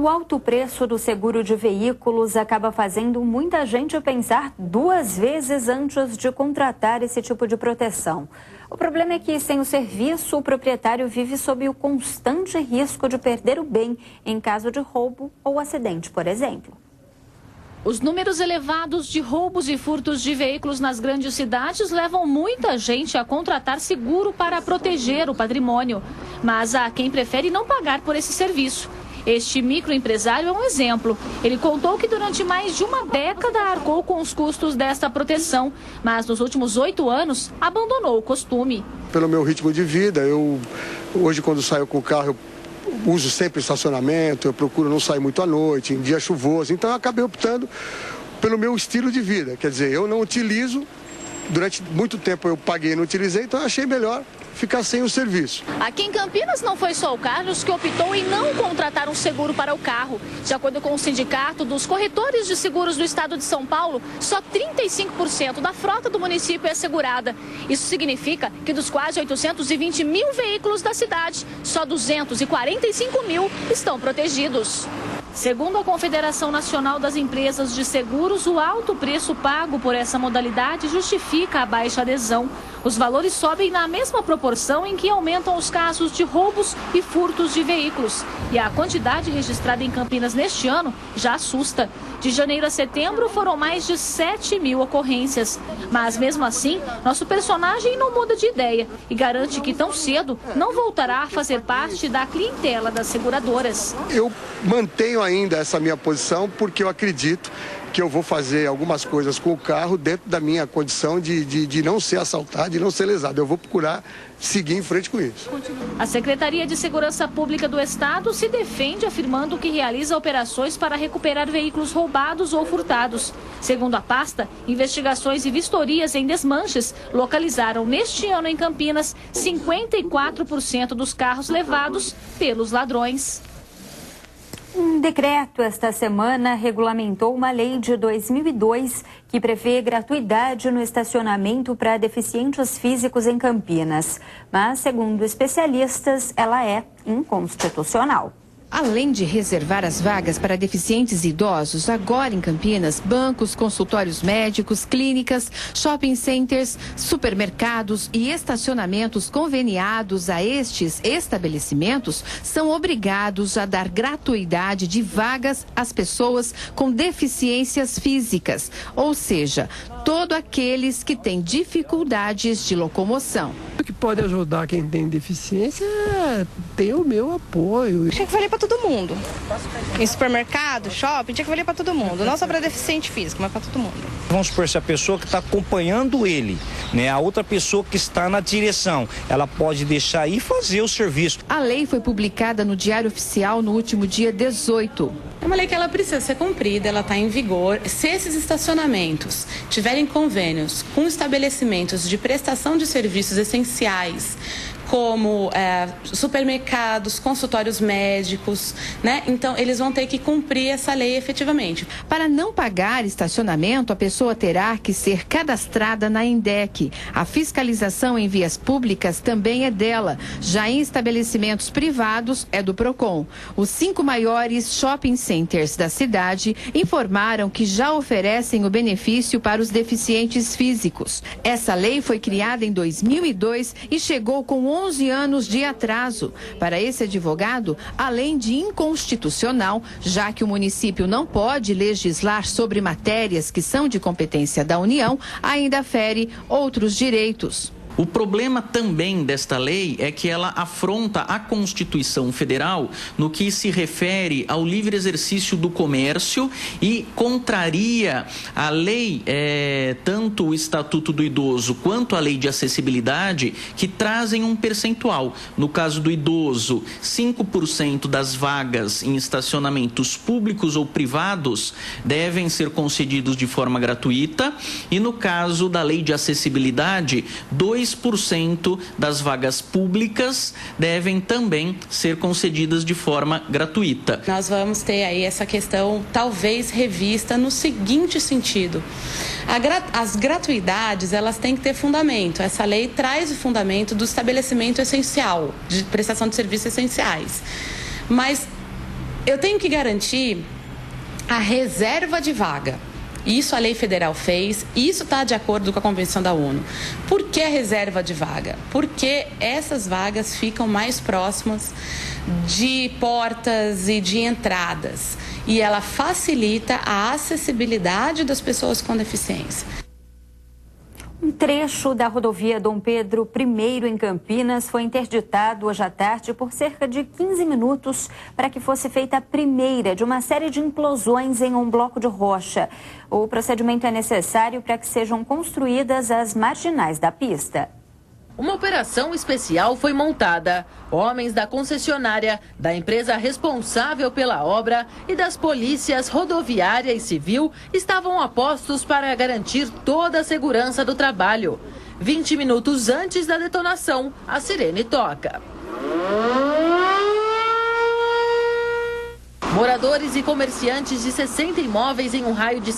O alto preço do seguro de veículos acaba fazendo muita gente pensar 2 vezes antes de contratar esse tipo de proteção. O problema é que, sem o serviço, o proprietário vive sob o constante risco de perder o bem em caso de roubo ou acidente, por exemplo. Os números elevados de roubos e furtos de veículos nas grandes cidades levam muita gente a contratar seguro para proteger o patrimônio. Mas há quem prefere não pagar por esse serviço. Este microempresário é um exemplo. Ele contou que durante mais de uma década arcou com os custos desta proteção, mas nos últimos 8 anos abandonou o costume. Pelo meu ritmo de vida, hoje quando saio com o carro, eu uso sempre estacionamento, eu procuro não sair muito à noite, em dia chuvoso, então eu acabei optando pelo meu estilo de vida. Quer dizer, eu não utilizo, durante muito tempo eu paguei e não utilizei, então eu achei melhor ficar sem o serviço. Aqui em Campinas não foi só o Carlos que optou em não contratar um seguro para o carro. De acordo com o sindicato dos corretores de seguros do estado de São Paulo, só 35% da frota do município é segurada. Isso significa que dos quase 820 mil veículos da cidade, só 245 mil estão protegidos. Segundo a Confederação Nacional das Empresas de Seguros, o alto preço pago por essa modalidade justifica a baixa adesão. Os valores sobem na mesma proporção em que aumentam os casos de roubos e furtos de veículos. E a quantidade registrada em Campinas neste ano já assusta. De janeiro a setembro foram mais de 7 mil ocorrências. Mas mesmo assim, nosso personagem não muda de ideia e garante que tão cedo não voltará a fazer parte da clientela das seguradoras. Eu mantenho ainda essa minha posição porque eu acredito que eu vou fazer algumas coisas com o carro dentro da minha condição de não ser assaltado, de não ser lesado. Eu vou procurar seguir em frente com isso. A Secretaria de Segurança Pública do Estado se defende afirmando que realiza operações para recuperar veículos roubados ou furtados. Segundo a pasta, investigações e vistorias em desmanches localizaram neste ano em Campinas 54% dos carros levados pelos ladrões. Um decreto esta semana regulamentou uma lei de 2002 que prevê gratuidade no estacionamento para deficientes físicos em Campinas. Mas, segundo especialistas, ela é inconstitucional. Além de reservar as vagas para deficientes e idosos, agora em Campinas, bancos, consultórios médicos, clínicas, shopping centers, supermercados e estacionamentos conveniados a estes estabelecimentos são obrigados a dar gratuidade de vagas às pessoas com deficiências físicas, ou seja, todos aqueles que têm dificuldades de locomoção. O que pode ajudar quem tem deficiência é ter o meu apoio. Tinha que valer para todo mundo. Em supermercado, shopping, tinha que valer para todo mundo. Não só para deficiente físico, mas para todo mundo. Vamos supor, se a pessoa que está acompanhando ele, né, a outra pessoa que está na direção, ela pode deixar aí e fazer o serviço. A lei foi publicada no Diário Oficial no último dia 18. É uma lei que ela precisa ser cumprida, ela está em vigor. Se esses estacionamentos tiverem convênios com estabelecimentos de prestação de serviços essenciais, como supermercados, consultórios médicos, né? Então, eles vão ter que cumprir essa lei efetivamente. Para não pagar estacionamento, a pessoa terá que ser cadastrada na INDEC. A fiscalização em vias públicas também é dela. Já em estabelecimentos privados, é do PROCON. Os 5 maiores shopping centers da cidade informaram que já oferecem o benefício para os deficientes físicos. Essa lei foi criada em 2002 e chegou com 11 anos de atraso. Para esse advogado, além de inconstitucional, já que o município não pode legislar sobre matérias que são de competência da União, ainda fere outros direitos. O problema também desta lei é que ela afronta a Constituição Federal no que se refere ao livre exercício do comércio e contraria a lei, tanto o Estatuto do Idoso quanto a Lei de Acessibilidade, que trazem um percentual. No caso do idoso, 5% das vagas em estacionamentos públicos ou privados devem ser concedidos de forma gratuita e no caso da Lei de Acessibilidade, 2% das vagas públicas devem também ser concedidas de forma gratuita. Nós vamos ter aí essa questão talvez revista no seguinte sentido. As gratuidades, elas têm que ter fundamento. Essa lei traz o fundamento do estabelecimento essencial, de prestação de serviços essenciais. Mas Eu tenho que garantir a reserva de vaga. Isso a lei federal fez, isso está de acordo com a Convenção da ONU. Por que a reserva de vaga? Porque essas vagas ficam mais próximas de portas e de entradas. E ela facilita a acessibilidade das pessoas com deficiência. Um trecho da rodovia Dom Pedro I em Campinas foi interditado hoje à tarde por cerca de 15 minutos para que fosse feita a primeira de uma série de implosões em um bloco de rocha. O procedimento é necessário para que sejam construídas as marginais da pista. Uma operação especial foi montada. Homens da concessionária, da empresa responsável pela obra e das polícias rodoviária e civil estavam a postos para garantir toda a segurança do trabalho. 20 minutos antes da detonação, a sirene toca. Moradores e comerciantes de 60 imóveis em um raio de